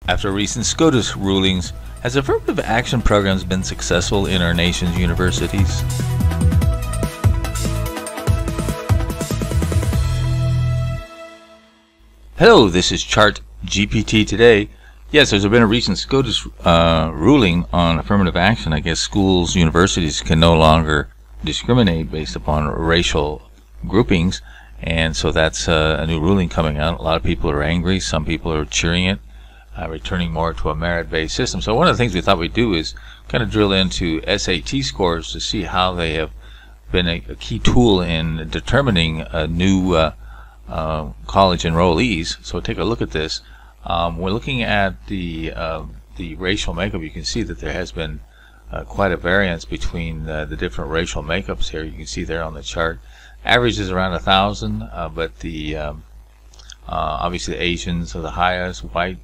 After recent SCOTUS rulings, has affirmative action programs been successful in our nation's universities? Hello, this is Chart GPT today. Yes, there's been a recent SCOTUS ruling on affirmative action. I guess schools, universities can no longer discriminate based upon racial groupings, and so that's a new ruling coming out. A lot of people are angry. Some people are cheering it, returning more to a merit-based system. So one of the things we thought we'd do is kind of drill into SAT scores to see how they have been a key tool in determining new college enrollees. So take a look at this. We're looking at the racial makeup. You can see that there has been quite a variance between the different racial makeups here. You can see there on the chart. Average is around 1,000, but the obviously the Asians are the highest, white,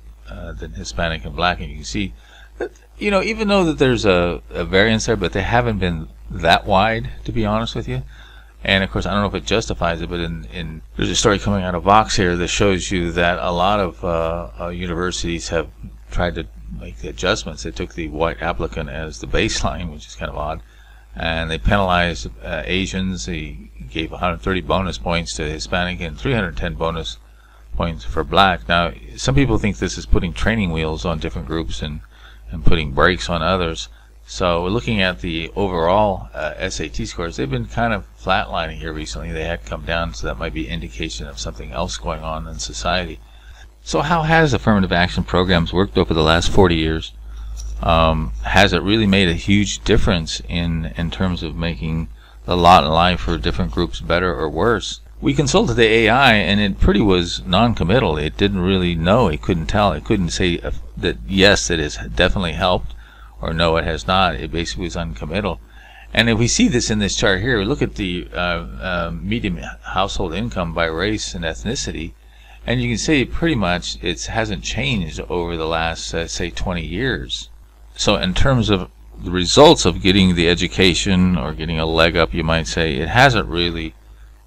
then Hispanic and black, and you can see that, you know, even though that there's a variance there, but they haven't been that wide, to be honest with you. And of course, I don't know if it justifies it, but there's a story coming out of Vox here that shows you that a lot of universities have tried to make the adjustments. They took the white applicant as the baseline, which is kind of odd, and they penalized Asians. They gave 130 bonus points to Hispanic and 310 bonus points for black. Now, some people think this is putting training wheels on different groups and putting brakes on others. So we're looking at the overall SAT scores. They've been kind of flatlining here recently. They had come down, so that might be indication of something else going on in society. So how has affirmative action programs worked over the last 40 years? Has it really made a huge difference in terms of making the lot in life for different groups better or worse? We consulted the AI, and it pretty was non-committal. It didn't really know. It couldn't tell. It couldn't say that yes, it has definitely helped, or no, it has not. It basically was uncommittal. And if we see this in this chart here, we look at the median household income by race and ethnicity, and you can see pretty much it hasn't changed over the last, say, 20 years. So in terms of the results of getting the education or getting a leg up, you might say, it hasn't really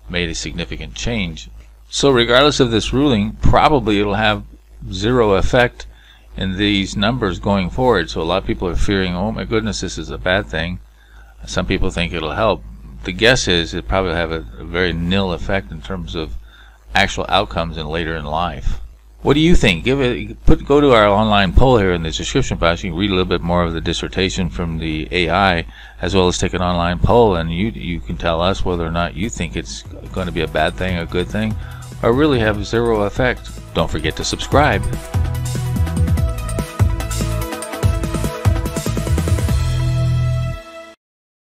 made a significant change. So regardless of this ruling, probably it'll have zero effect in these numbers going forward. So a lot of people are fearing, oh my goodness, this is a bad thing. Some people think it'll help. The guess is it probably will have a very nil effect in terms of actual outcomes in later in life. What do you think? Go to our online poll here in the description box. You can read a little bit more of the dissertation from the AI, as well as take an online poll, and you can tell us whether or not you think it's going to be a bad thing, a good thing, or really have zero effect. Don't forget to subscribe.